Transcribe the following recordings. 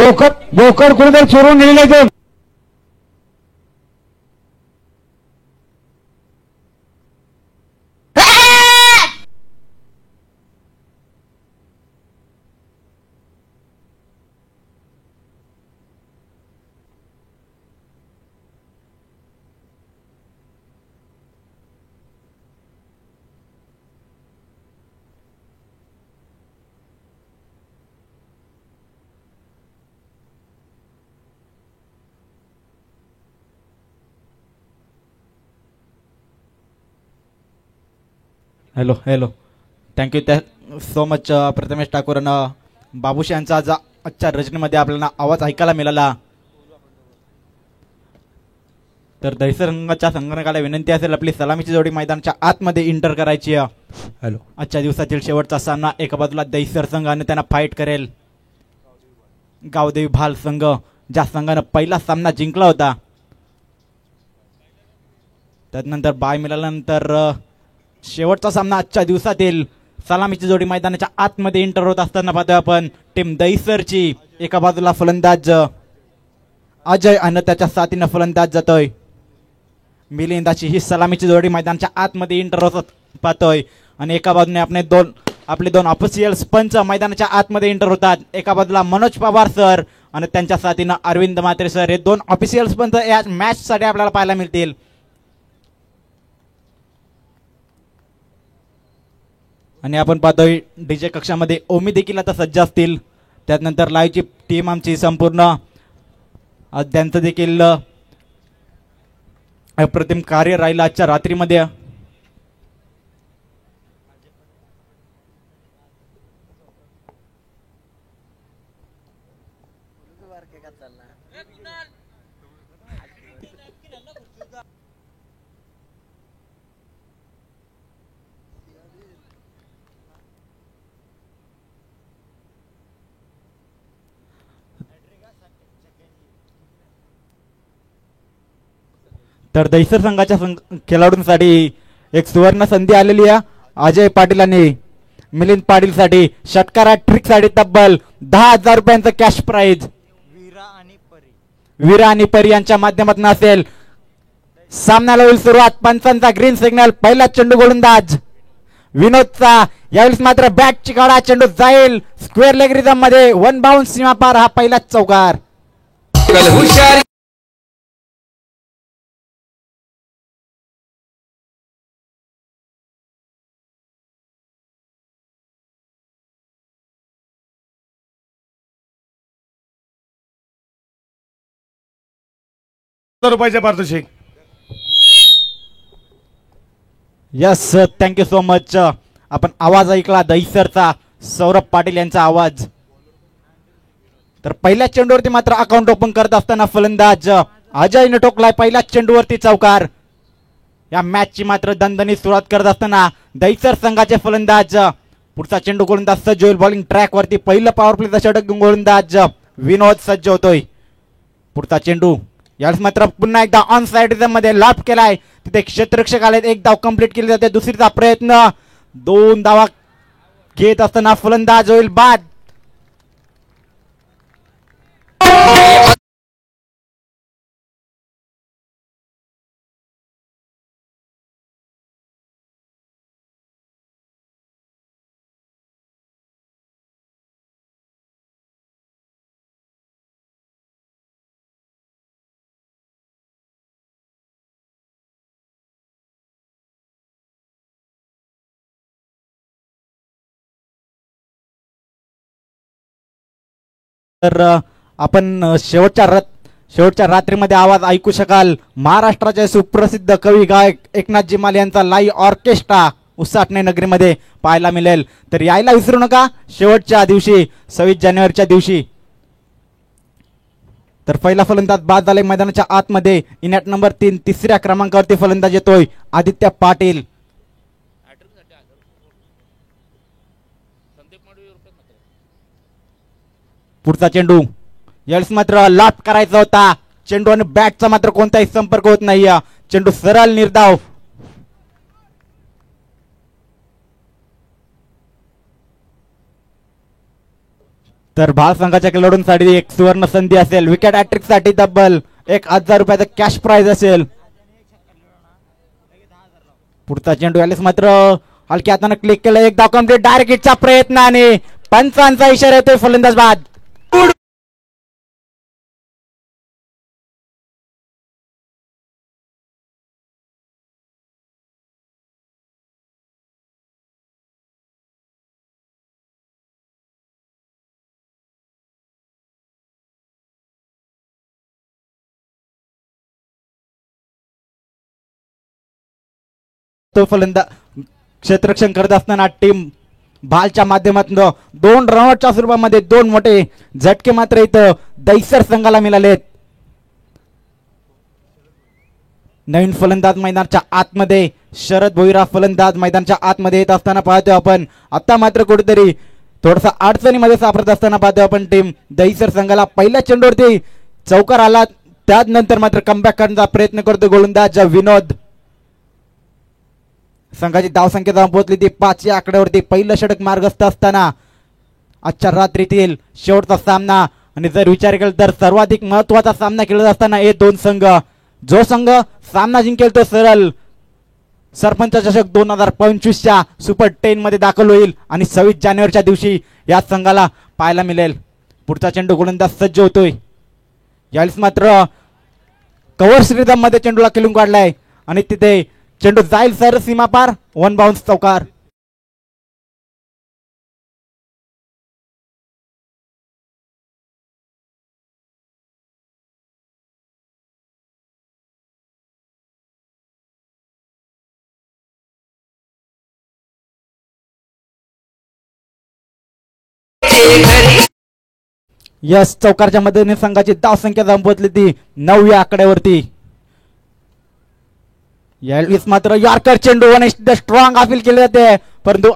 बोकड बोकड कुठेतरी चोरून गेलेलं आहे ते. Hello hello thank you so much Prathamesh Thakur आणि बाबूश यांचा आज आजच्या रचनेमध्ये आपल्याला आवाज ऐकायला मिळाला. तर दहिसर संघाच्या संघटकाला विनंती असेल आपली सलामीची जोडी मैदानाच्या आतमध्ये इंटर करायची. हॅलो आजच्या दिवसातील शेवटचा सामना एका बाजूला दहिसर संघ आणि त्यांना फाईट करेल गावदेवी भाल संघ, ज्या संघानं पहिला सामना जिंकला होता. त्यानंतर बाय मिळाल्यानंतर शेवटचा सामना आजच्या दिवसातील सलामीची जोडी मैदानाच्या आतमध्ये इंटर होत असताना पाहतोय आपण टीम दहिसरची. एका बाजूला फलंदाज अजय आणि त्याच्या साथीनं फलंदाज जातोय मिलिंदाची. ही सलामीची जोडी मैदानाच्या आतमध्ये इंटर होत पाहतोय आणि एका बाजूने आपले दोन ऑफिशियल पंच मैदानाच्या आतमध्ये इंटर होतात. एका बाजूला मनोज पवार सर आणि त्यांच्या साथीनं अरविंद म्हात्रे सर, हे दोन ऑफिशियल पंच या मॅच साठी आपल्याला पाहायला मिळतील. आणि आपण पाहतोय डीजे कक्षामध्ये ओमी देखील आता सज्ज असतील. त्यानंतर लाईव्हची टीम आमची संपूर्ण त्यांचं देखील अप्रतिम कार्य राहिलं आजच्या रात्रीमध्ये. तर दहिसर संघाच्या खेळाडूंसाठी एक सुवर्ण संधी आलेली आहे. अजय पाटील आणि मिलिंद पाटील साठी षटकारा ट्रिक साठी तब्बल 10,000 रुपयांचं कॅश प्राइज वीरा आणि परी यांच्या माध्यमातून असेल. सामन्याला होईल सुरुवात. पंचांचा ग्रीन सिग्नल. पहिला चेंडू गोलंदाज विनोदचा. यावेळेस मात्र बॅटची काढा, चेंडू जाईल स्क्वेअर लेग रिदम मध्ये. वन बाउंस सीमा पार. हा पहिलाच चौकार. रुपयाचे पारितोषिक. Yes thank you so much. आपण आवाज ऐकला दहिसरचा, सौरभ पाटील यांचा आवाज. तर पहिल्या चेंडूवरती मात्र अकाउंट ओपन करत असताना फलंदाज अजयने टोकलाय पहिल्याच चेंडूवरती चौकार. या मॅचची मात्र दणदणीत सुरुवात करत असताना दहिसर संघाचे फलंदाज. पुढचा चेंडू गोलंदाज सज्ज होईल बॉलिंग ट्रॅक वरती. पहिलं पॉवर प्लेचं षटक गोलंदाज विनोद सज्ज होतोय. पुढचा चेंडू यावेळेस मात्र पुन्हा एकदा ऑन साइड मध्ये लॉप केलाय. तिथे क्षेत्ररक्षक आले. एक धाव कंप्लीट केली जाते. दुसरीचा प्रयत्न. 2 धावा घेत असताना फलंदाज होईल बाद. तर आपण शेवटच्या रात्रीमध्ये आवाज ऐकू शकाल. महाराष्ट्राचे सुप्रसिद्ध कवी गायक एकनाथजी माले यांचा लाईव्ह ऑर्केस्ट्रा उसाटणे नगरीमध्ये पाहायला मिळेल. तर यायला विसरू नका शेवटच्या दिवशी 26 जानेवारीच्या दिवशी. तर पहिला फलंदाज बाद झाले मैदानाच्या आतमध्ये. इनॅट नंबर 3 तिसऱ्या क्रमांकावरती फलंदाज येतोय आदित्य पाटील. पुढचा चेंडू यावेळेस मात्र लॉट करायचा होता. चेंडू आणि बॅटचा मात्र कोणताही संपर्क होत नाही. चेंडू सरळ निर्धाव. तर भारत संघाच्या खेळाडूंसाठी एक सुवर्ण संधी असेल. विकेट हॅट्रिक साठी तब्बल 1000 रुपयाचा कॅश प्राइज असेल. पुढचा चेंडू यालेच मात्र हलक्या हाताने क्लिक केलं. एक धाव कंप्लीट. डायरेक्ट हिटचा प्रयत्न आणि पंचांचा इशारा येतोय. फलंदाज बाद. तो फलंदाज क्षेत्ररक्षण करत असताना टीम बालच्या माध्यमातून 2 रनआउटच्या स्वरूपामध्ये 2 मोठे झटके मात्र इथं दहिसर संघाला मिळालेत. नवीन फलंदाज मैदानाच्या आतमध्ये शरद भोईरा फलंदाज मैदानाच्या आतमध्ये येत असताना पाहतोय आपण. आता मात्र कुठेतरी थोडासा अडचणीमध्ये सापडत असताना पाहतोय आपण टीम दहिसर संघाला. पहिल्या चेंडूवरती चौकार आला, त्यानंतर मात्र कमबॅक करण्याचा प्रयत्न करतो गोलंदाज विनोद. संघाची धावसंख्या जाऊन पोहोचली ती 5 या आकड्यावरती. पहिलं षटक मार्गस्थ असताना आजच्या रात्रीतील शेवटचा सामना आणि जर विचार केला तर सर्वाधिक महत्वाचा सामना खेळत असताना हे 2 संघ. जो संघ सामना जिंकेल तो सरळ सरपंच चषक 2025च्या सुपर 10 मध्ये दाखल होईल आणि 26 जानेवारीच्या दिवशी या संघाला पाहायला मिळेल. पुढचा चेंडू गोलंदाज सज्ज होतोय. यावेळेस मात्र कव्हर श्रीराम मध्ये चेंडूला खेळून काढलाय आणि तिथे चेंडू जाईल सर सीमा पार. 1 बाउन्स चौकार. यस चौकारच्या मदतीने संघाची धाव संख्या जाऊन पोहोचली ती 9 या आकड्यावरती. यावेळेस मात्र यॉर्कर चेंडू स्ट्रॉंग अपील केले जाते, परंतु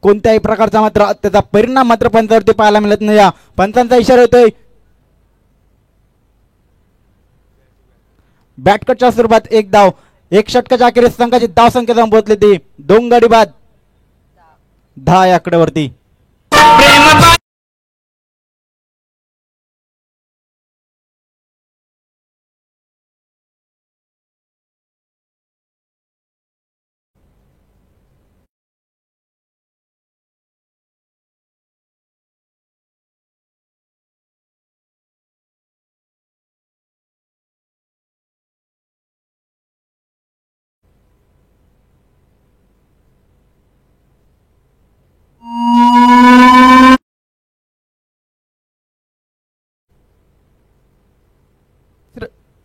कोणत्याही प्रकारचा मात्र त्याचा परिणाम मात्र पंचावरती पाहायला मिळत नाही. या पंचांचा इशारा होतोय. बॅटकटच्या स्वरूपात 1 धाव. 1 षटकाच्या अखेरीस संघाची धाव संख्या जाऊन पोहोचली ती 2 गडी बाद 10 या आकड्यावरती.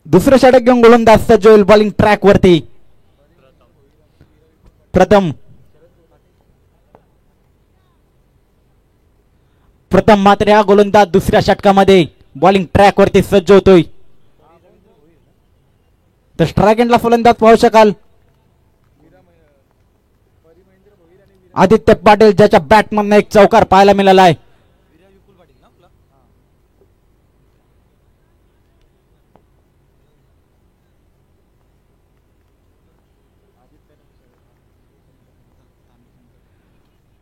दुसरं षटक घेऊन गोलंदाज सज्ज होईल बॉलिंग ट्रॅक वरती. प्रथम मात्र या गोलंदाज दुसऱ्या षटकामध्ये बॉलिंग ट्रॅक वरती सज्ज होतोय. तर स्ट्राइक एंडला फलंदाज पाहू शकाल आदित्य पाटील, ज्याच्या बॅटमधून एक चौकार पाहायला मिळाला आहे.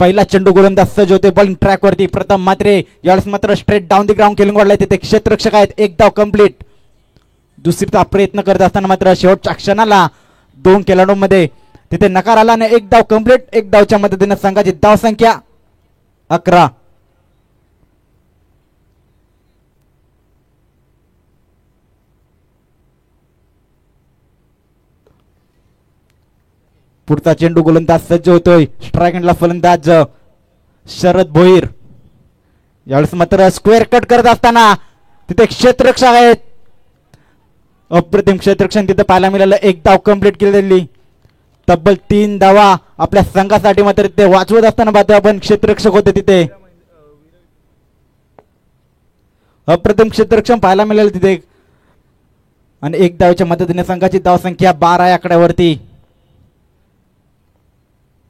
पहिला चेंडू गोलंदाज सज्ज होते बॉलिंग ट्रॅक वरती. प्रथम मात्रे यावेळेस मात्र स्ट्रेट डाऊन द ग्राउंड खेळून काढलाय. तिथे क्षेत्ररक्षक आहेत. 1 धाव कंप्लीट. दुसरीचा प्रयत्न करत असताना मात्र शेवटच्या क्षणाला 2 खेळाडूंमध्ये तिथे नकार आला आणि 1 धाव कंप्लीट. 1 धावच्या मदतीने संघाची धाव संख्या 11. पुढचा चेंडू गोलंदाज सज्ज होतोय. स्ट्राइक एंडला फलंदाज शरद भोईर. यावेळेस मात्र स्क्वेअर कट करत असताना तिथे क्षेत्ररक्षक आहेत. अप्रतिम क्षेत्ररक्षण तिथे पाहायला मिळालं. 1 धाव कंप्लीट केलेली. तब्बल 3 धावा आपल्या संघासाठी मात्र ते वाचवत असताना पाहतो आपण क्षेत्ररक्षक होते तिथे. अप्रतिम क्षेत्ररक्षण पाहायला मिळालं तिथे आणि 1 धावच्या मदतीने संघाची धाव संख्या 12 या आकड्यावरती.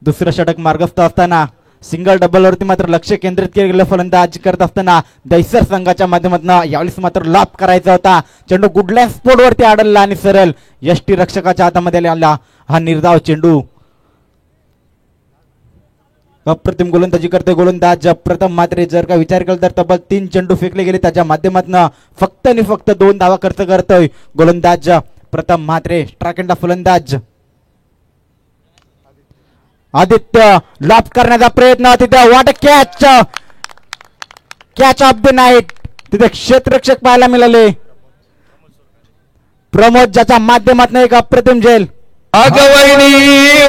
दुसरं षटक मार्गस्थ असताना सिंगल डबल वरती मात्र लक्ष केंद्रित केलेलं फलंदाज करत असताना दहिसर संघाच्या माध्यमातून यावेळेस मात्र लॉप करायचा होता. चेंडू गुडलँड स्पोर्ट वरती आडला आणि सरळ यष्टी रक्षकाच्या हातामध्ये आला हा निर्धाव चेंडू. अप्रतिम गोलंदाजी करते गोलंदाज प्रथम मात्रे. जर का विचार केला तर तब्बल 3 चेंडू फेकले गेले त्याच्या माध्यमातून फक्त आणि फक्त 2 धावा खर्च करतोय गोलंदाज प्रथम मात्रे. स्ट्राइक एंडला फलंदाज आदित्य. लॉप करण्याचा प्रयत्न तिथे. What catch. Catch of the night. तिथे क्षेत्ररक्षक पाहायला मिळाले. प्रमोद ज्याच्या माध्यमातून एक अप्रतिम झेल. अगवैनी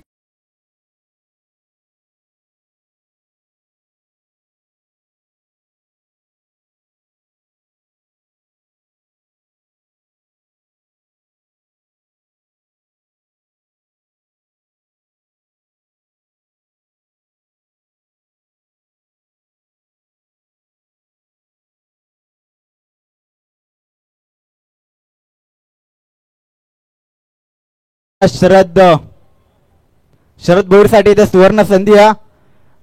शरद भोईरसाठी इथे सुवर्ण संधी.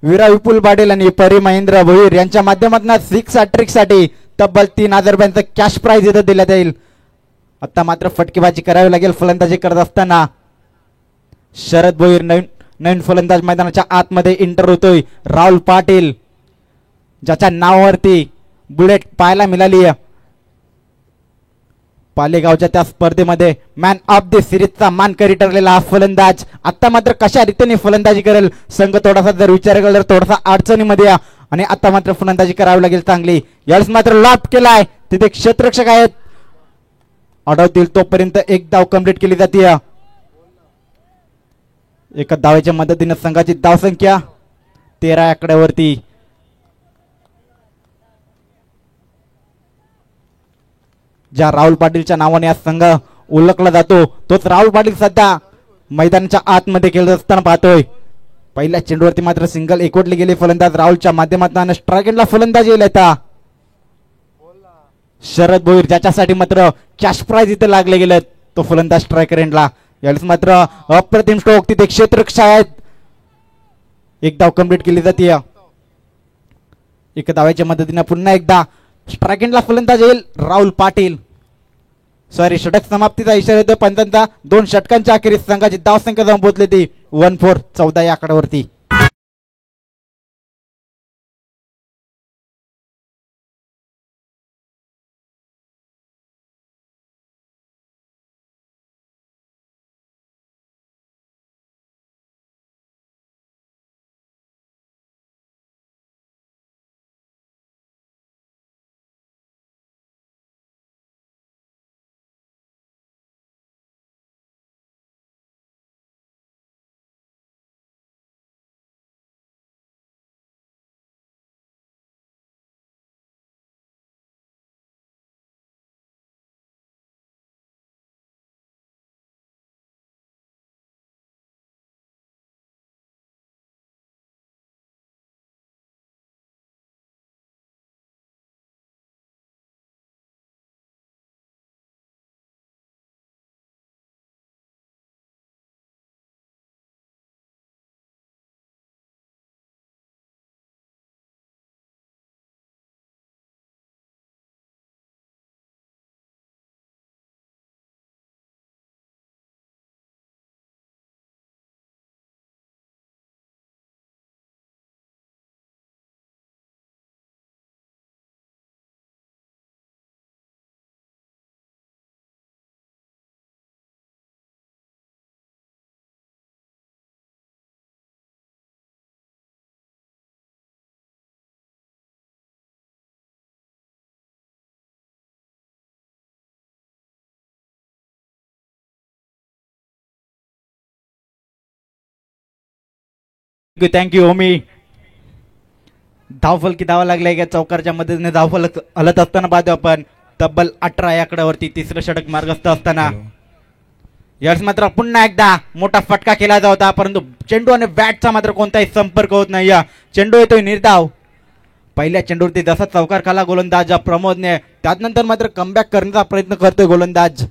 विरा विपुल पाटील आणि परी महेंद्र भोईर यांच्या माध्यमातून 6 ट्रिक साठी तब्बल 3000 रुपयांचं कॅश प्राइज इथं दिल्यात येईल. आता मात्र फटकेबाजी करावी लागेल फलंदाजी करत असताना. शरद भोईर नवीन फलंदाज मैदानाच्या आतमध्ये इंटर होतोय. राहुल पाटील ज्याच्या नावावरती बुलेट पाहायला मिळाली. पालेगावच्या त्या स्पर्धेमध्ये मॅन ऑफ द सिरीजचा मानकरी ठरलेला हा फलंदाज आता मात्र कशा रीतीने फलंदाजी करेल. संघ थोडासा जर विचार केला तर थोडासा अडचणीमध्ये आणि आता मात्र फलंदाजी करावी लागेल चांगली. यावेळेस मात्र लॉप केलाय. तिथे क्षेत्ररक्षक आहेत. अडवतील तोपर्यंत एक धाव कंप्लीट केली जाते. एका धावेच्या मदतीने संघाची धावसंख्या 13 आकड्यावरती. ज्या राहुल पाटीलच्या नावाने हा संघ ओळखला जातो तोच राहुल पाटील सध्या मैदानाच्या आतमध्ये खेळत असताना पाहतोय. पहिल्या चेंडूवरती मात्र सिंगल एकवटले गेले फलंदाज राहुलच्या माध्यमातून. स्ट्राइक एंडला फलंदाजी येईल आता. शरद भोईर ज्याच्यासाठी मात्र कॅश प्राइज इथे लागले गेले तो फलंदाज स्ट्रायकर एंडला. यावेळेस मात्र अप्रतिम स्ट्रोक. तिथे क्षेत्ररक्षक आहेत. एक धाव कंप्लीट केली जाते. एका धावाच्या मदतीने पुन्हा एकदा स्ट्राइक एंडला फलंदाज येईल राहुल पाटील. सॉरी षटक समाप्तीचा इशारा येतो पंचांचा. 2 षटकांच्या अखेरीस संघाची धावसंख्या जाऊन पोहोचली ती 14 14 या आकड्यावरती. थँक्यू ओमी. धावफल की धावा लागलाय का चौकारच्या मदतीने धावफल हलत असताना पाहतो आपण. तब्बल 18 या आकड्यावरती तिसरं षटक मार्गस्थ असताना. यावेळेस मात्र पुन्हा एकदा मोठा फटका केला जात होता परंतु चेंडू आणि बॅटचा मात्र कोणताही संपर्क होत नाही. चेंडू येतोय निर्धाव. पहिल्या चेंडूवरती जसा चौकार खाला गोलंदाज प्रमोदने त्यानंतर मात्र कमबॅक करण्याचा प्रयत्न करतोय गोलंदाज.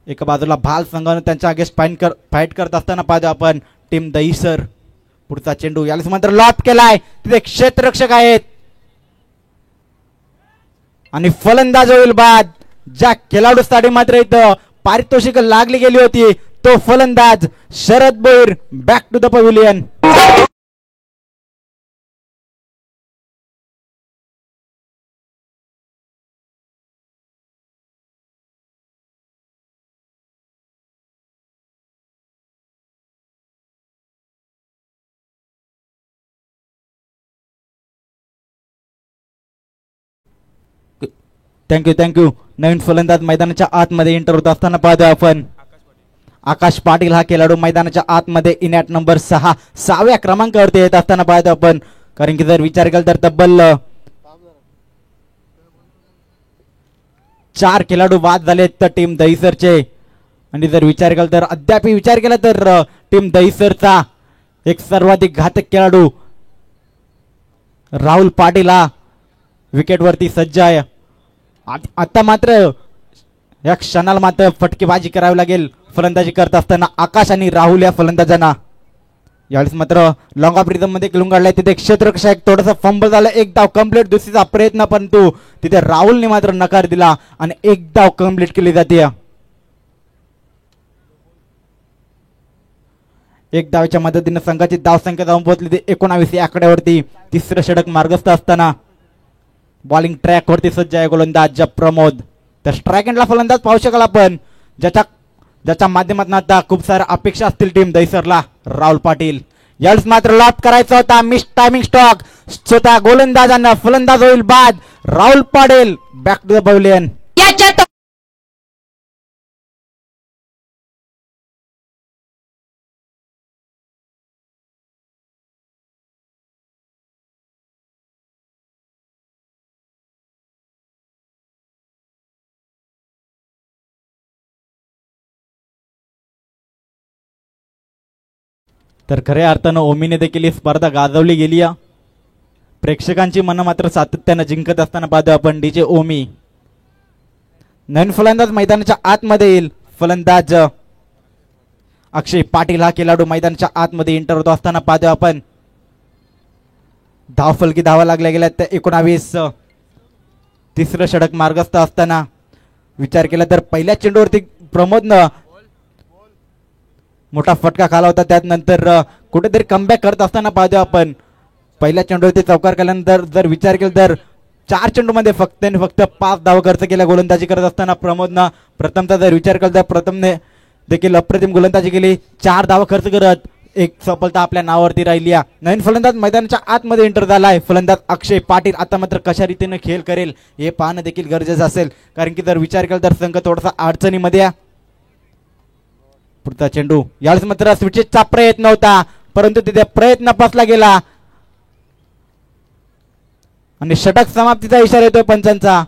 एका बाजूला भाल संघाने त्यांच्या अगेन्स्ट फाईट करत असताना पाहतो आपण टीम दहीसर. पुढचा चेंडू यावेळेस मात्र लॉप केलाय. तिथे क्षेत्ररक्षक आहेत आणि फलंदाज होईल बाद. ज्या खेळाडूसाठी मात्र इथं पारितोषिक लागली गेली होती तो फलंदाज Sharad Boir back to the pavilion. Thank you. नवीन फलंदाज मैदानाच्या आतमध्ये एंटर होत असताना पाहतोय आपण. आकाश पाटील हा खेळाडू मैदानाच्या आतमध्ये इन ॲट नंबर 6व्या क्रमांकावरती येत असताना पाहतो आपण. कारण की जर विचार केला तर तब्बल 4 खेळाडू बाद झालेत तर टीम दहिसरचे. आणि जर विचार केला तर अद्याप विचार केला तर टीम दहिसरचा एक सर्वाधिक घातक खेळाडू राहुल पाटील हा विकेटवरती सज्ज आहे. आता मात्र या क्षणाला मात्र फटकेबाजी करावी लागेल फलंदाजी करत असताना आकाश आणि राहुल या फलंदाजांना. यावेळेस मात्र लॉंग ऑफ रिदम मध्ये खेळून काढलाय. तिथे क्षेत्ररक्षक एक थोडासा फंबल झाला. एक धाव कम्प्लीट दुसरीचा प्रयत्न परंतु तिथे राहुलने मात्र नकार दिला आणि एक धाव कम्प्लीट केली जाते. एक धावेच्या मदतीने संघाची धावसंख्या जाऊन पोहोचली ती 19 या आकड्यावरती. तिसरं षटक मार्गस्थ असताना बॉलिंग ट्रॅक वरती सज्ज आहे गोलंदाज प्रमोद. तर स्ट्राईक एंडला फलंदाज पाहू शकाल आपण ज्याच्या माध्यमातून आता खूप साऱ्या अपेक्षा असतील टीम दहिसरला राहुल पाटील. यावेळेस मात्र लॉट करायचा होता. मिस टायमिंग स्टॉक स्वतः गोलंदाजांना फलंदाज होईल बाद. Rahul Patil back to the pavilion. तर खऱ्या अर्थानं ओमीने देखील ही स्पर्धा गाजवली गेली. प्रेक्षकांची मनं मात्र सातत्यानं जिंकत असताना पाहतो आपण डीजे ओमी. नवीन फलंदाज मैदानाच्या आतमध्ये येईल. फलंदाज अक्षय पाटील हा खेळाडू मैदानाच्या आतमध्ये एंटर होतो असताना पाहतो आपण. धावफलकी धावा लागल्या गेल्या तर 19. तिसरं षटक मार्गस्थ असताना विचार केला तर पहिल्या चेंडूवरती प्रमोदनं मोठा फटका खाला होता. त्यानंतर कुठेतरी कमबॅक करत असताना पाहतो आपण. पहिल्या चेंडूवरती चौकार केल्यानंतर जर विचार केला तर 4 चेंडूमध्ये फक्त 5 धावा खर्च केल्या गोलंदाजी करत असताना प्रमोदनं. प्रथमतः जर विचार केला तर प्रथमने देखील अप्रतिम गोलंदाजी केली. 4 धावा खर्च करत एक सफलता आपल्या नावावरती राहिली. नवीन फलंदाज मैदानाच्या आतमध्ये एंटर झालाय. फलंदाज अक्षय पाटील. आता मात्र कशा रीतीने खेळ करेल हे पाहणं देखील गरजेचं असेल. कारण की जर विचार केला तर संघ थोडासा अडचणीमध्ये. पुढचा चेंडू यावेळेस मात्र स्विचेसचा प्रयत्न होता परंतु तिथे प्रयत्न फसला गेला आणि षटक समाप्तीचा इशारा येतोय पंचांचा.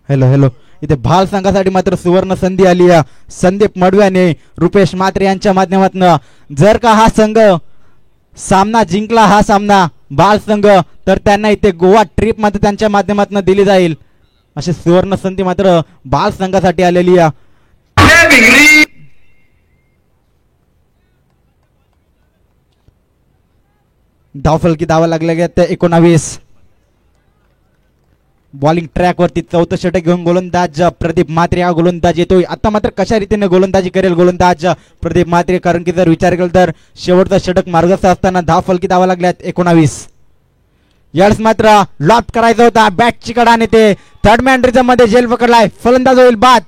हॅलो. इथे भाल संघासाठी मात्र सुवर्ण संधी आली. संदीप मडव्याने रुपेश म्हात्रे यांच्या माध्यमातून जर का हा संघ सामना जिंकला हा सामना बाल संघ तर त्यांना इथे गोवा ट्रिप मध्ये त्यांच्या माध्यमातून दिली जाईल. अशी सुवर्ण संधी मात्र बाल संघासाठी आलेली. धावफलकी धावा लागल्या गेल्या त्या 19. बॉलिंग ट्रॅक वरती चौथं षटक घेऊन गोलंदाज प्रदीप म्हात्रे हा गोलंदाज येतोय. आता मात्र कशा रीतीने गोलंदाजी करेल गोलंदाज प्रदीप म्हात्रे. कारण की जर विचार केला तर शेवटचा षटक मार्गस्थ असताना धावफलकी धावा लागल्यात 19. यावेळेस मात्र लॉट करायचा होता बॅटची कडा आणि ते थर्ड मॅन रिझम मध्ये झेल पकडलाय. फलंदाज होईल बाद.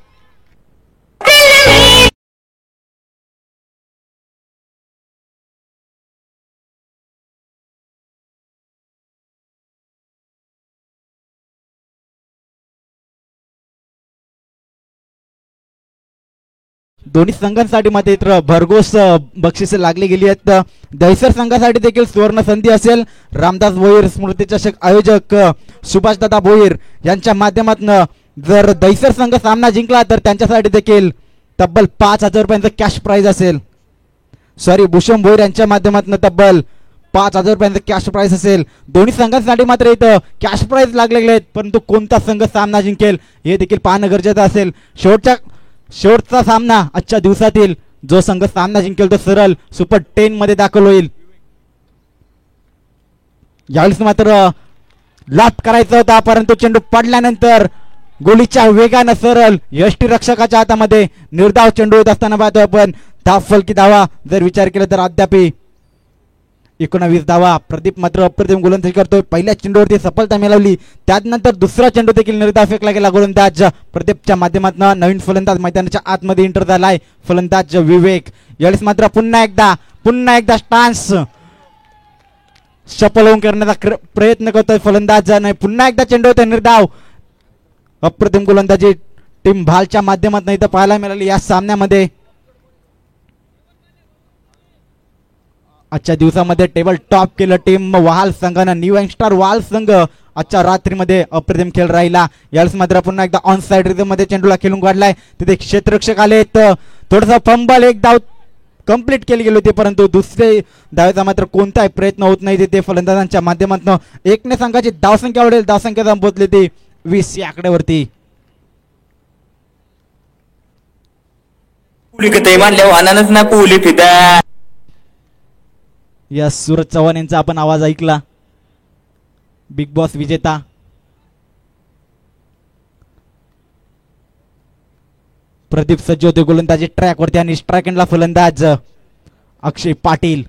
दोन्ही संघांसाठी मात्र भरघोस बक्षिसे लागली गेली आहेत. दहिसर संघासाठी देखील सुवर्ण संधी असेल. रामदास भोईर स्मृती चषक आयोजक सुभाषदादा भोईर यांच्या माध्यमातून जर दहिसर संघ सामना जिंकला तर त्यांच्यासाठी देखील तब्बल 5,000 रुपयांचं कॅश प्राइज असेल. सॉरी, भूषण भोईर यांच्या माध्यमातून तब्बल 5,000 रुपयांचं कॅश प्राइज असेल. दोन्ही संघांसाठी मात्र इथं कॅश प्राइज लागलेले आहेत, परंतु कोणता संघ सामना जिंकेल हे देखील पाहणं गरजेचं असेल. शेवटचा सामना आजच्या दिवसातील जो संघ सामना जिंकेल तो सरळ सुपर 10 मध्ये दाखल होईल. यावेळेस मात्र लाट करायचा होता, परंतु चेंडू पडल्यानंतर गोलीच्या वेगानं सरळ यष्टीरक्षकाच्या हातामध्ये निर्धाव चेंडू येत असताना पाहतोय आपण. धाव फलकी धावा जर विचार केला तर अद्याप 19 धावा. प्रदीप मात्र अप्रतिम गोलंदाजी करतोय. पहिल्या चेंडूवरती सफलता मिळवली, त्यानंतर दुसरा चेंडू देखील निर्धाव फेकला गेला. गोलंदाज प्रदीपच्या माध्यमातून नवीन फलंदाज मैदानाच्या आतमध्ये एंटर झालाय, फलंदाज विवेक. यावेळेस मात्र पुन्हा एकदा स्टान्स सफल होऊन करण्याचा प्रयत्न करतोय फलंदाज. नाही, पुन्हा एकदा चेंडू होता निर्धाव. अप्रतिम गोलंदाजी टीम भालच्या माध्यमातून इथं पाहायला मिळाली या सामन्यामध्ये. आजच्या दिवसामध्ये टेबल टॉप केलं टीम वहाल संघानं. न्यू यंगस्टर वहाल संघ आजच्या रात्रीमध्ये अप्रतिम खेळ राहिला. यावेळेस मात्र पुन्हा एकदा ऑन साइड रिदम मध्ये चेंडूला खेळून काढलाय. तिथे क्षेत्ररक्षक आले, थोडंसं फंबल, एक धाव कंप्लीट केली गेली होती, परंतु दुसरे धावेचा मात्र कोणताही प्रयत्न होत नाही तिथे फलंदाजांच्या माध्यमातून. एकने संघाची धावसंख्या वाढेल, धावसंख्या संपवली ती 20 या आकड्यावरती. या सूरज चव्हाण यांचा आपण आवाज ऐकला, बिग बॉस विजेता. प्रदीप सज्ज होते गोलंदाजी ट्रॅक वरती आणि स्ट्राईक एंडला फलंदाज अक्षय पाटील.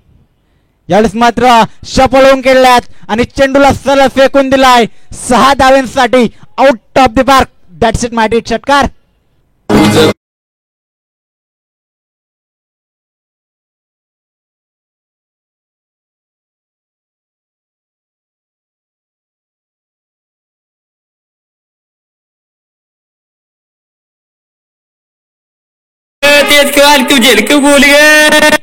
यावेळेस मात्र सफल होऊन खेळल्यात आणि चेंडूला सरळ फेकून दिलाय 6 धावांसाठी out of the park. That's it my dear षटकार. 4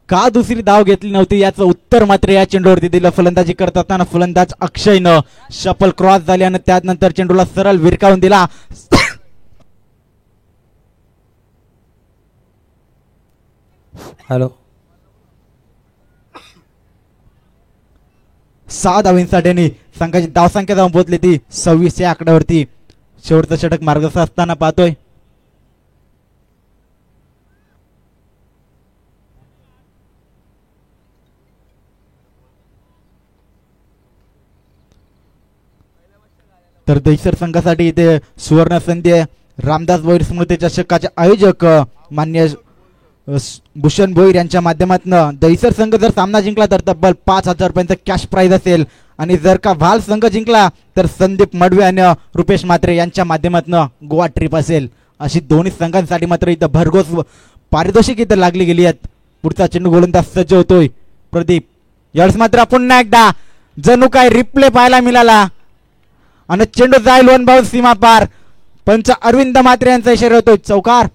का दुसरी धाव घेतली नव्हती याचं उत्तर मात्र या चेंडूवरती दिलं. फलंदाजी करत असताना फलंदाज अक्षयनं शपल क्रॉस झाली आणि त्यानंतर चेंडूला सरळ विरकावून दिला. हॅलो, 6 धावांसाठी संघाची धावसंख्या जाऊन पोहोचली ती 26 या आकड्यावरती. शेवटचं षटक मार्गस्थ असताना पाहतोय. तर दहिसर संघासाठी इथे सुवर्ण संधी आहे. रामदास भोईर स्मृती चषकाचे आयोजक मान्य भूषण भोईर यांच्या माध्यमातून दहिसर संघ जर सामना जिंकला तर तब्बल 5,000 रुपयांचं कॅश प्राइज असेल, आणि जर का भाल संघ जिंकला तर संदीप मडवे आणि रुपेश म्हात्रे यांच्या माध्यमातून गोवा ट्रिप असेल. अशी दोन्ही संघांसाठी मात्र इथं भरघोस पारितोषिक इथं लागली गेली आहेत. पुढचा चेंडू गोलंदाज सज्ज होतोय प्रदीप. यावेळेस मात्र पुन्हा एकदा जणू काय रिप्ले पाहायला मिळाला आणि चेंडू जाईल वन बाउंड सीमा पार. पंच अरविंद म्हात्रे यांचा इशारा होतोय चौकार.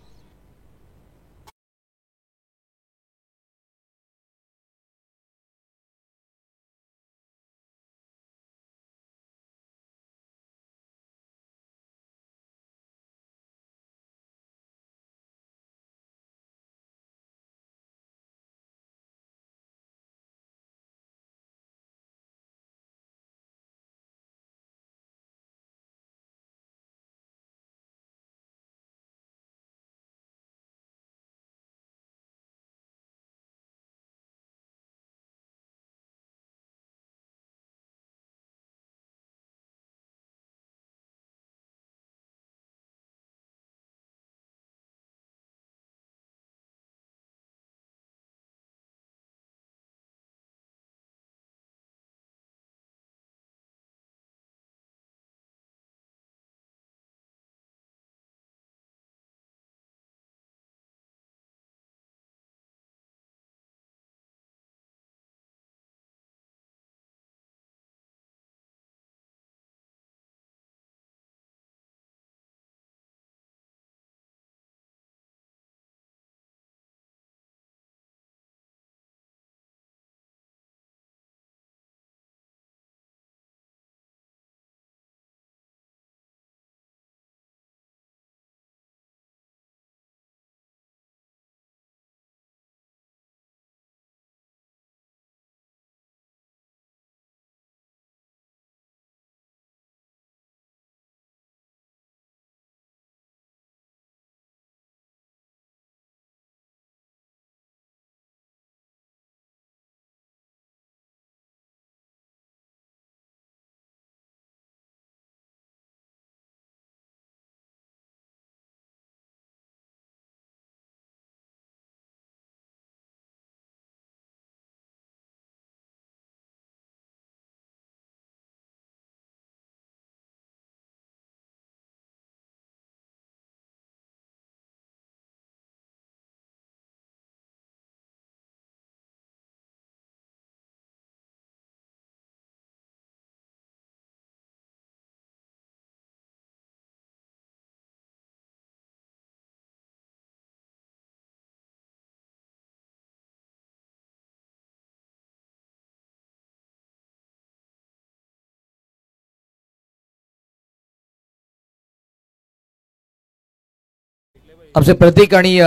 आमचे प्रतीक आणि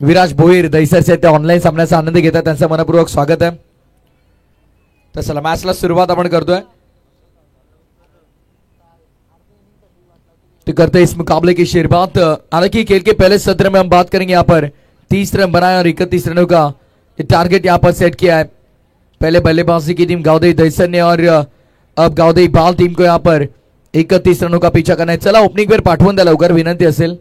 विराज भोईर दहिसरचे ते ऑनलाईन सामन्याचा आनंद घेतात, त्यांचं मनपूर्वक स्वागत आहे. तर चला मॅचला सुरुवात आपण करतोय. तो करते इस मुकाबले की शुरुआत. हालांकि खेल के पहले सत्र में हम बात करेंगे यहाँ पर 30 रन बनाए और 31 रनों का टारगेट यहाँ पर सेट किया है. पहले बल्लेबाजी की टीम गावदेई दहिसर ने और अब गावदेई बाल टीम को यहाँ पर 31 रनों का पीछा करना है. चला ओपनिंग वेळ पाठवून द्या लवकर, विनंती असेल.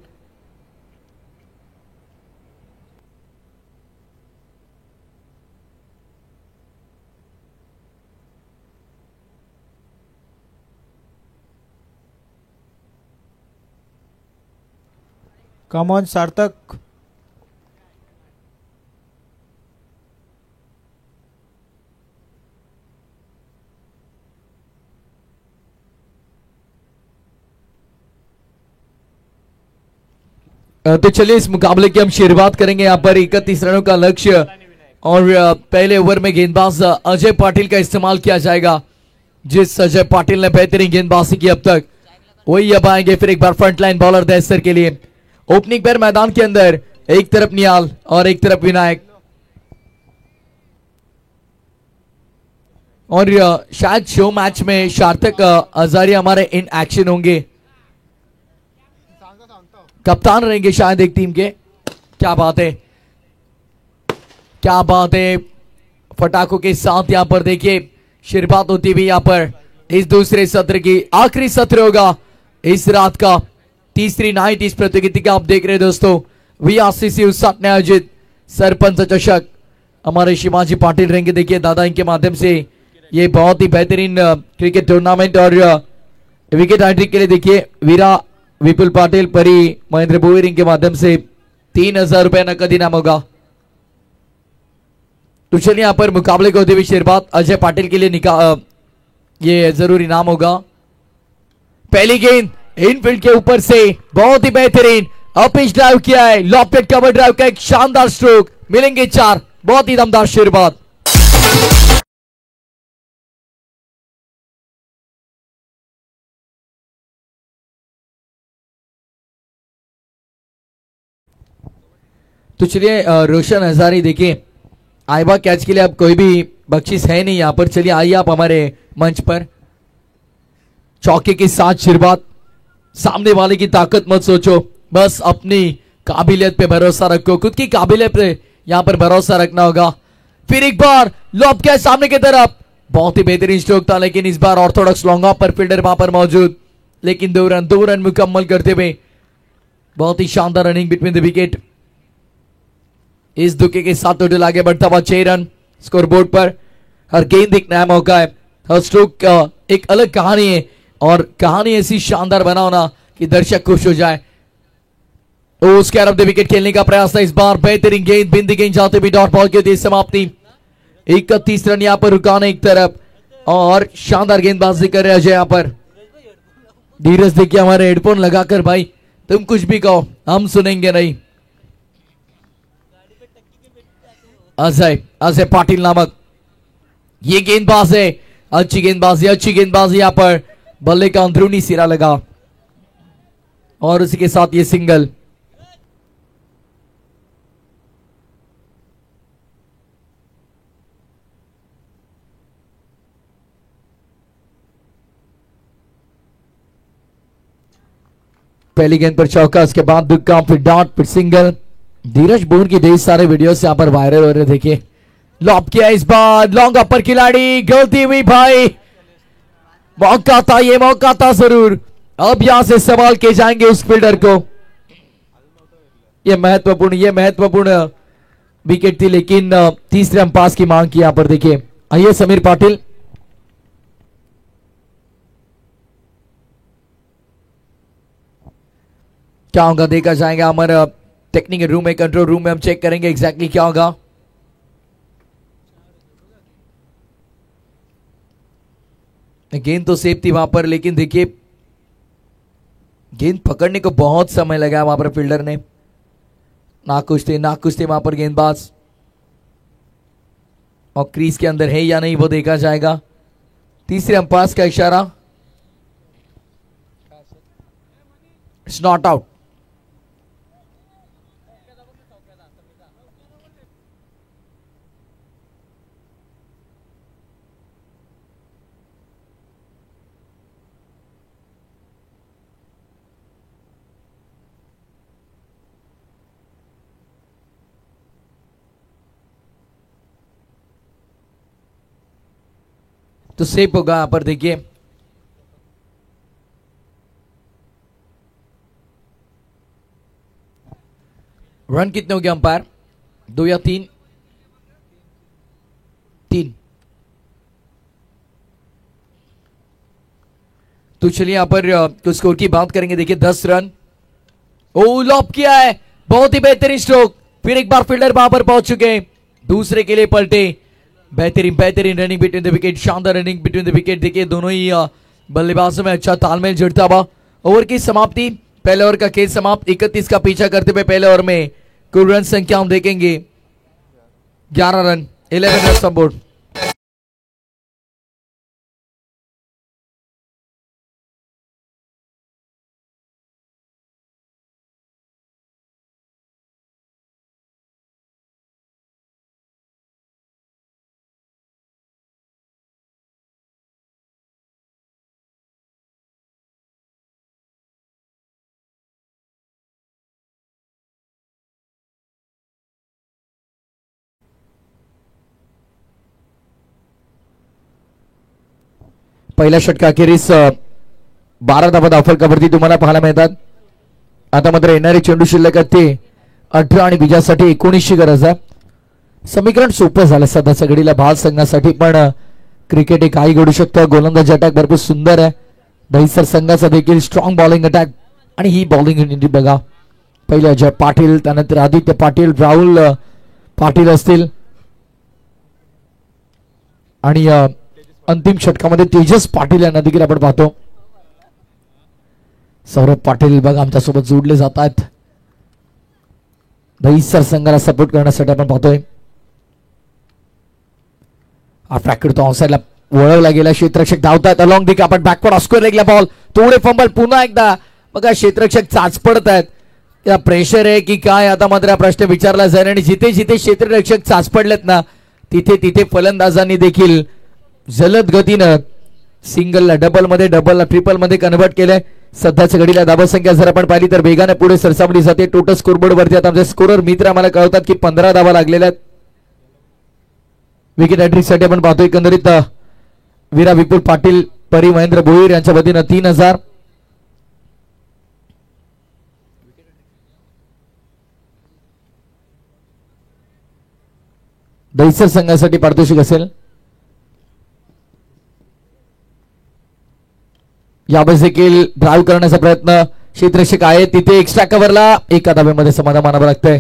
कम ऑन सार्थक. तो चलिए इस मुकाबले की हम शुरुआत करेंगे. यहाँ पर 31 रनों का लक्ष्य और पहले ओवर में गेंदबाज अजय पाटिल का इस्तेमाल किया जाएगा. जिस अजय पाटिल ने बेहतरीन गेंदबाजी की अब तक, वही अब आएंगे फिर एक बार फ्रंट लाइन बॉलर दहिसर के लिए. ओपनिंग पैर मैदान के अंदर एक तरफ नियाल और एक तरफ विनायक. और शायद शो मैच में सार्थक हजारिया हमारे इन एक्शन होंगे, कप्तान रहेंगे शायद एक टीम के. क्या बात है, क्या बात है. फटाकों के साथ यहां पर देखिए शुरुआत होती हुई यहां पर इस दूसरे सत्र की. आखिरी सत्र होगा इस रात का, तीसरी नाइट इस प्रतियोगिता का. आप देख रहे हैं दोस्तों VRCC साथ में आयोजित सरपंच चषक. हमारे शिवाजी पाटिल रहेंगे देखिए दादा इनके माध्यम से ये बहुत ही बेहतरीन क्रिकेट टूर्नामेंट. और विकेट हैट्रिक के लिए देखिए वीरा विपुल पाटिल परी महेंद्र भोईर इनके माध्यम से 3000 रुपए नकद इनाम होगा. तो चलिए यहां पर मुकाबले को होते हुए शुरुआत अजय पाटिल के लिए ये जरूर इनाम होगा. पहली गेंद इनफील्ड के ऊपर से बहुत ही बेहतरीन अपिच ड्राइव किया है. लॉफ्टेड कवर ड्राइव का एक शानदार स्ट्रोक, मिलेंगे 4. बहुत ही दमदार शुरुआत. तो चलिए रोशन हजारी देखिए आइबा कैच के लिए अब कोई भी बख्शीश है नहीं यहां पर. चलिए आइए आप हमारे मंच पर. चौके के साथ शुरुआत. सामने वाले की ताकत मत सोचो, बस अपनी काबिलियत पे भरोसा रखो, खुद की काबिलियत पे यहां पर भरोसा रखना होगा. फिर एक बार लॉब कैच सामने की तरफ, बहुत ही बेहतरीन स्ट्रोक था, लेकिन इस बार ऑर्थोडॉक्स लॉन्ग ऑफ पर फील्डर वहां पर मौजूद, लेकिन 2 रन मुकम्मल करते हुए बहुत ही शानदार रनिंग बिटवीन द विकेट. इस धोखे के साथ टोटल आगे बढ़ता हुआ 6 रन स्कोर बोर्ड पर. हर गेंद एक नया मौका है, हर स्ट्रोक एक अलग कहानी है, और कहानी ऐसी शानदार बना होना कि दर्शक खुश हो जाए. तो उसके अरब द विकेट खेलने का प्रयास था इस बार. बेहतरीन गेंद, बिंदी गेंद जाते हुए डॉट बॉल की समाप्ति. 31 रन यहां पर रुकाना एक तरफ, और शानदार गेंदबाजी कर रहे अजय यहां पर. धीरज देखिए हमारे हेडफोन लगाकर, भाई तुम कुछ भी कहो हम सुनेंगे नहीं. अजय पाटिल नामक ये गेंदबाज है. अच्छी गेंदबाजी यहां पर. बल्ले का अंदरूनी सिरा लगा और उसी के साथ ये सिंगल. पहली गेंद पर चौका, उसके बाद दुक्का, फिर डॉट, फिर सिंगल. धीरज बोर की ढेर सारे वीडियोस यहां पर वायरल हो रहे. देखिए लॉब किया इस बार, लॉन्ग अपर खिलाड़ी, गलती हुई भाई. मौका था, ये मौका था जरूर. अब यहां से सवाल किए जाएंगे उस फील्डर को. ये महत्वपूर्ण विकेट थी, लेकिन तीसरे अंपास की मांग की यहां पर. देखिए आइए समीर पाटिल. क्या होगा देखा जाएगा. हमारा टेक्निकल रूम में, कंट्रोल रूम में हम चेक करेंगे एग्जैक्टली क्या होगा. गेंद तो सेफ थी वहां पर, लेकिन देखिए गेंद पकड़ने को बहुत समय लगा वहां पर फील्डर ने. नाखुश थे वहां पर गेंदबाज, और क्रीज के अंदर है या नहीं वो देखा जाएगा. तीसरे अंपायर का इशारा, इट्स नॉट आउट. तो सेफ होगा यहाँ पर देखिए। रन कितने हो गए अंपायर? 2 या 3? 3। तो चलिए यहाँ पर तो स्कोर की बात करेंगे। देखिए 10 रन। ओ लॉप किया है, बहुत ही बेहतरीन स्ट्रोक। फिर एक बार फील्डर वहां पर पहुंच चुके हैं, दूसरे के लिए पलटे। बेहतरीन बेहतरीन रनिंग बिटवीन द विकेट, शानदार रनिंग बिटवीन द विकेट। देखिए दोनों ही बल्लेबाजों में अच्छा तालमेल जुड़ता हुआ। ओवर की समाप्ति, पहले ओवर का खेल समाप्त। 31 का पीछा करते हुए पहले ओवर में कुल रन संख्या हम देखेंगे 11 रन, 11 रन ऑन बोर्ड। पहिल्या षटकाखेरीस 12 धावा धावफलकावरती तुम्हाला पाहायला मिळतात। आता मात्र येणारे चेंडू शिल्लक आहेत ते 18 आणि विजयासाठी 19ची गरज आहे। समीकरण सोपं झालं सध्याच्या घडीला भाल संघासाठी, पण क्रिकेट हे काही घडू शकतं। गोलंदाजी अटॅक भरपूर सुंदर आहे दहिसर संघाचा देखील, स्ट्रॉंग बॉलिंग अटॅक। आणि ही बॉलिंग युनिट बघा, पहिले अजय पाटील, त्यानंतर आदित्य पाटील, राहुल पाटील असतील, आणि अंतिम षटकामध्ये तेजस पाटील यांना देखील आपण पाहतो। सौरभ पाटील बघा आमच्यासोबत जोडले जात आहेत दहिसर संघाला सपोर्ट करण्यासाठी, आपण पाहतोय। तो ऑनसाइडला वळवला गेला, क्षेत्ररक्षक धावतात अलॉंग दी आपण बॅकवर्ड ऑस्क्वेअर लेगला बॉल, थोडे फंबल पुन्हा एकदा बघा क्षेत्ररक्षक चाचपडत आहेत। या प्रेशर आहे की काय, आता मात्र हा प्रश्न विचारला जाईल। आणि जिथे जिथे क्षेत्ररक्षक चाचपडलेत ना, तिथे तिथे फलंदाजांनी देखील जलद गतीनं सिंगलला डबल मध्ये, डबलला ट्रिपल मध्ये कन्व्हर्ट केलंय। सध्याच्या घडीला धावसंख्या जर आपण पाहिली तर वेगाने पुढे सरसावली जाते। टोटल स्कोरबोर्ड वरती आता आमचे स्कोरर मित्र आम्हाला कळवतात की 15 धावा लागलेल्या आहेत। विकेट हॅट्रिक साठी आपण पाहतो एकंदरीत वीरा विपुल पाटील, परी महेंद्र भोईर यांच्या वतीनं 3000। दहिसर संघासाठी पारितोषिक असेल। यावेळेस देखील ड्राईव्ह करण्याचा प्रयत्न क्षेत्ररक्षक आहे तिथे, एक्स्ट्रा कव्हरला एका धाब्यामध्ये समाधान मानावं लागतंय।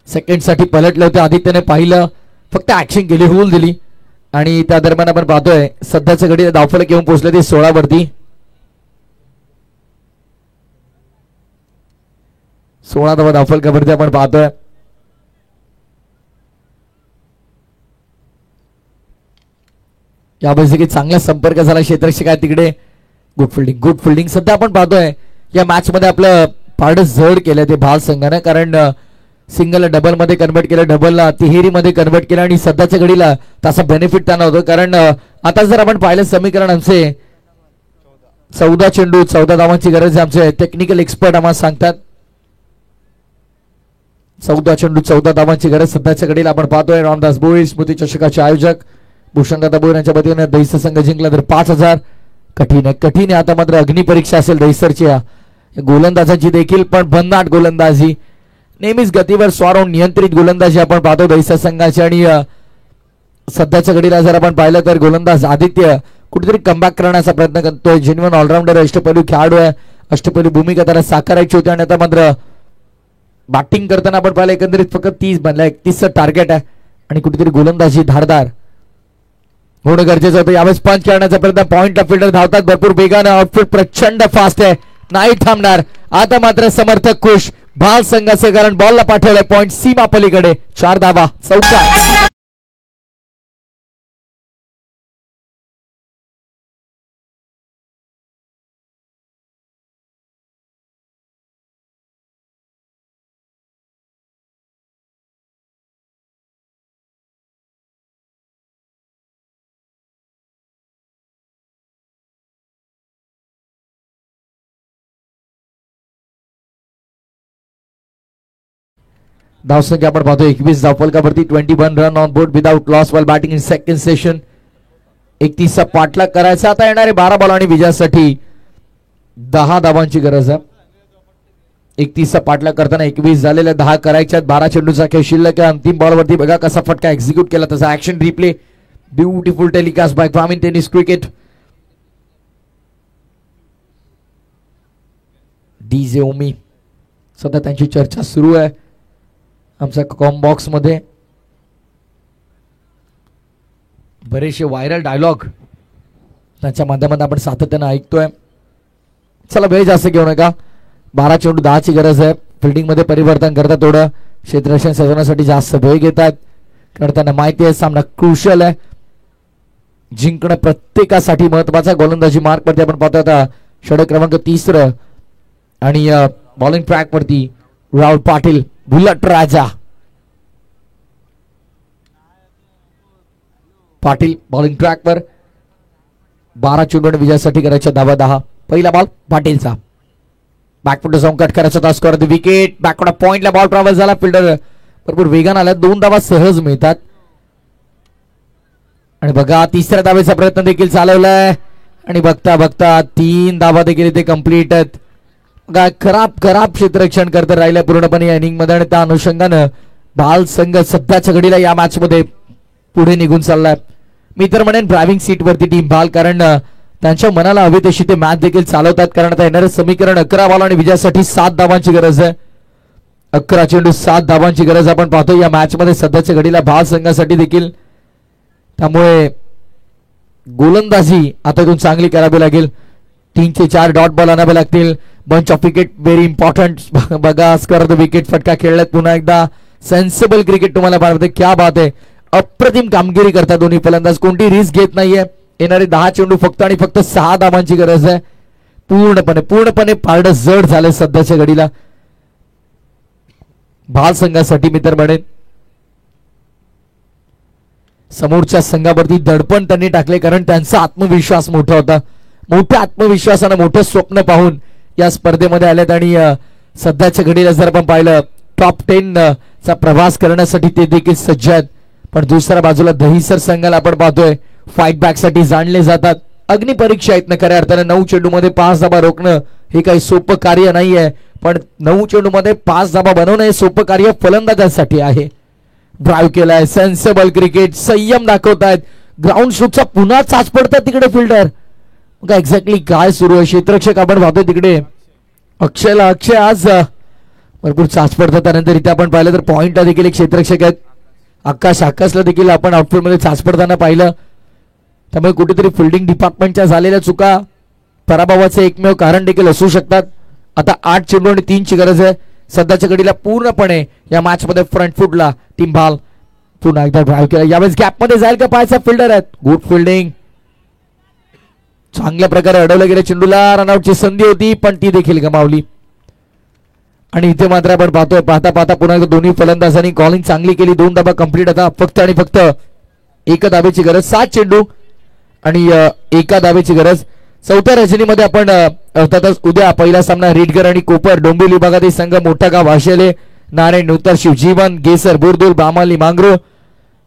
सेकंड साठी पलटले होते, आदित्यने पाहिलं, फक्त ऍक्शन केली, रूल दिली, आणि त्या दरम्यान आपण पाहतोय सध्याच्या घडीला धावफलक घेऊन पोहोचले ते 16 वरती। 16 धावा धावफलकावरती आपण पाहतोय। यावेळेस देखील चांगला संपर्क झाला, क्षेत्ररक्षक आहे तिकडे, गुड फिल्डिंग, गुड फिल्डिंग। सध्या आपण पाहतोय या मॅच मध्ये आपलं पारडं जड केलं ते भाल संघाने, कारण सिंगलला डबल मध्ये कन्वर्ट केलं, डबलला तिहेरी मध्ये कन्वर्ट केलं, आणि सध्याच्या घडीला त्याचा बेनिफिट त्यांना होतो। कारण आता जर आपण पाहिलं समीकरण आमचे 14 चेंडू 14 धावांची गरज आहे, आमचे टेक्निकल एक्सपर्ट आम्हाला सांगतात 14 चेंडू 14 धावांची गरज सध्याच्या घडीला आपण पाहतोय। रामदास भोईर स्मृती चषकाचे आयोजक भूषणदादा भोईर यांच्या वतीने दहिसर संघ जिंकला तर 5000। कठीण आहे, कठीण आहे। आता मात्र अग्निपरीक्षा असेल दहिसरची गोलंदाजाची देखील, पण भन्नाट गोलंदाजी, नेहमीच गतीवर स्वार नियंत्रित गोलंदाजी आपण पाहतो दहिसर संघाची। आणि सध्याच्या घडीला जर आपण पाहिलं तर गोलंदाज आदित्य कुठेतरी कमबॅक करण्याचा प्रयत्न करतोय। जेन्युइन ऑलराऊंडर, अष्टपैलू खेळाडू आहे, अष्टपैलू भूमिका त्याला साकारायची होती, आणि आता मात्र बॅटिंग करताना आपण पाहिलं एकंदरीत फक्त 30 बनला, 31चं टार्गेट आहे, आणि कुठेतरी गोलंदाजी धारदार होणं गरजेचं होतं। यावेळेस पंच करण्याचा प्रयत्न, पॉइंटला फिल्डर धावतात भरपूर वेगानं, आउटफिट प्रचंड फास्ट आहे, नाही थांबणार। आता मात्र समर्थक खुश भाल संघाचे, कारण बॉलला पाठवलंय पॉइंट सीमा पलीकडे, 4 धावा, चौका। धावसंख्या आपण पाहतो 21 धावफलकावरती, 21 run on board without loss while batting in second session। 31चा पाठलाग करायचा. आता येणारे 12 बॉल आणि विजयासाठी 10 धावांची गरज आहे. 31चा पाठलाग करताना 21 झालेल्या, 10 करायच्यात. 12 चेंडूचा खेळ शिल्लक आहे. अंतिम बॉलवरती बघा कसा फटका एक्झिक्यूट केला, तसा action replay. Beautiful telecast by ग्रामीण टेनिस क्रिकेट. डीजे ओमी सध्या त्यांची चर्चा सुरू आहे आमच्या कॉम बॉक्स मध्ये. बरेचसे व्हायरल डायलॉग त्यांच्या माध्यमातून आपण सातत्यानं ऐकतोय. चला वेळ जास्त घेऊ नका. 12 चेंडू 10ची गरज आहे. फिल्डिंग मध्ये परिवर्तन करतात, थोडं क्षेत्ररक्षण सजवण्यासाठी जास्त वेळ घेतात, कारण त्यांना माहिती आहे सामना क्रुशियल आहे. जिंकणं प्रत्येकासाठी महत्वाचा. गोलंदाजी मार्क वरती आपण पाहतो आता षटक क्रमांक 3 आणि बॉलिंग ट्रॅक वरती राहुल पाटील बुलट राजा. पाटील बॉलिंग ट्रॅक वर. 12 चेंडू विजयासाठी करायच्या धावा 10. पहिला बॉल पाटीलचा. बॅकफुट जाऊन कट करायचा तास करत विकेट. बॅकवर्ड पॉइंटला बॉल ट्रॅव्हल झाला. फिल्डर भरपूर वेगान आला. 2 धावा सहज मिळतात. आणि बघा तिसऱ्या धावेचा प्रयत्न देखील चालवलाय आणि बघता बघता 3 धावा देखील इथे कम्प्लीट आहेत. बघा खराब क्षेत्ररक्षण करत राहिलं पूर्णपणे या इनिंग मध्ये, आणि त्या अनुषंगानं बाल संघ सध्याच्या घडीला या मॅच मध्ये पुढे निघून चाललाय. मी तर म्हणेन ड्रायव्हिंग सीट वरती टीम बाल, कारण त्यांच्या मनाला हवे तशी ते मॅच देखील चालवतात. कारण आता येणारं समीकरण 11 बॉल आणि विजयासाठी 7 धावांची गरज आहे. 11 चेंडू 7 धावांची गरज आपण पाहतो या मॅच मध्ये सध्याच्या घडीला बाल संघासाठी देखील. त्यामुळे गोलंदाजी आता इथून चांगली करावी लागेल. 3 ते 4 डॉट बॉल आणावे लागतील. Bunch of wicket very important. बघा स्कर विकेट फटका खेळल्यात पुन्हा एकदा. सेन्सिबल क्रिकेट तुम्हाला पाहते. क्या बात आहे. अप्रतिम कामगिरी करतात दोन्ही फलंदाज. कोणती रिस्क घेत नाहीये. येणारे 10 चेंडू फक्त आणि फक्त 6 धावांची गरज आहे. पूर्णपणे पारडं जड झालं सध्याच्या घडीला भाल संघासाठी. मी तर म्हणेन समोरच्या संघावरती दडपण त्यांनी टाकले, कारण त्यांचा आत्मविश्वास मोठा होता. मोठ्या आत्मविश्वासानं मोठं स्वप्न पाहून या स्पर्धेमध्ये आल्यात. आणि सध्याच्या घडीला जर आपण पाहिलं टॉप 10 चा प्रवास करण्यासाठी ते देखील सज्ज आहेत. पण दुसऱ्या बाजूला दहिसर संघाला आपण पाहतोय फाईट बॅक साठी जाणले जातात. अग्निपरीक्षा आहेत ना खऱ्या अर्थाने. 9 चेंडू मध्ये 5 धाबा रोखणं हे काही सोपं कार्य नाहीये, पण 9 चेंडू मध्ये 5 धाबा बनवणं हे सोपं कार्य फलंदाजांसाठी आहे. ड्राईव्ह केलाय. Sensible cricket. संयम दाखवतायत. ग्राउंड स्ट्रोकचा पुन्हा चाच पडतात तिकडे फिल्डर. बघा एक्झॅक्टली काय सुरू आहे. क्षेत्ररक्षक आपण पाहतोय तिकडे अक्षय आज भरपूर चाच पडतात. त्यानंतर इथे आपण पाहिलं तर पॉइंटला देखील एक क्षेत्ररक्षक आहेत. आकाशला देखील आपण आउटफील्ड मध्ये चाच पडताना पाहिलं. त्यामुळे कुठेतरी फिल्डिंग डिपार्टमेंटच्या झालेल्या चुका पराभवाचं एकमेव कारण देखील असू शकतात. आता 8 चेंडू आणि 3 ची गरज आहे सध्याच्या घडीला. पूर्णपणे या मॅच मध्ये फ्रंट फुटला टीम बाल. पुन्हा एकदा ड्राईव्ह केला. यावेळेस गॅप मध्ये जाईल का पाहायचा फिल्डर आहेत. Good fielding. चांगल्या प्रकारे अडवलं गेलं चेंडूला. रनआउटची संधी होती पण ती देखील गमावली. आणि इथे मात्र आपण पाहतोय पाहता पुन्हा एकदा दोन्ही फलंदाजांनी कॉलिंग चांगली केली. 2 धाबा कंप्लीट. आता फक्त आणि फक्त 1 धावेची गरज. 7 चेंडू आणि 1 धावेची गरज. 4थ्या रजनीमध्ये आपण अर्थातच उद्या पहिला सामना रेडगर आणि कोपर डोंबिवली विभागातील संघ मोठा गाव आशेले नारायण नूतर शिवजीवन गेसर बुरदुल बामाली मांगरो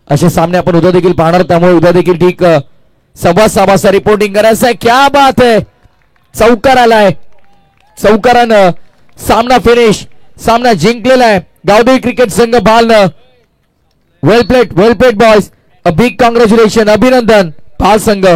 असे सामने आपण उद्या देखील पाहणार. त्यामुळे उद्या देखील ठीक 6:15 वाजता रिपोर्टिंग करायचं आहे. क्या बात आहे. चौकार आलाय. चौकारानं सामना फिनिश. सामना जिंकलेला आहे गावदेवी क्रिकेट संघ बालनं. Well played boys. A big congratulation. अभिनंदन बाल संघ.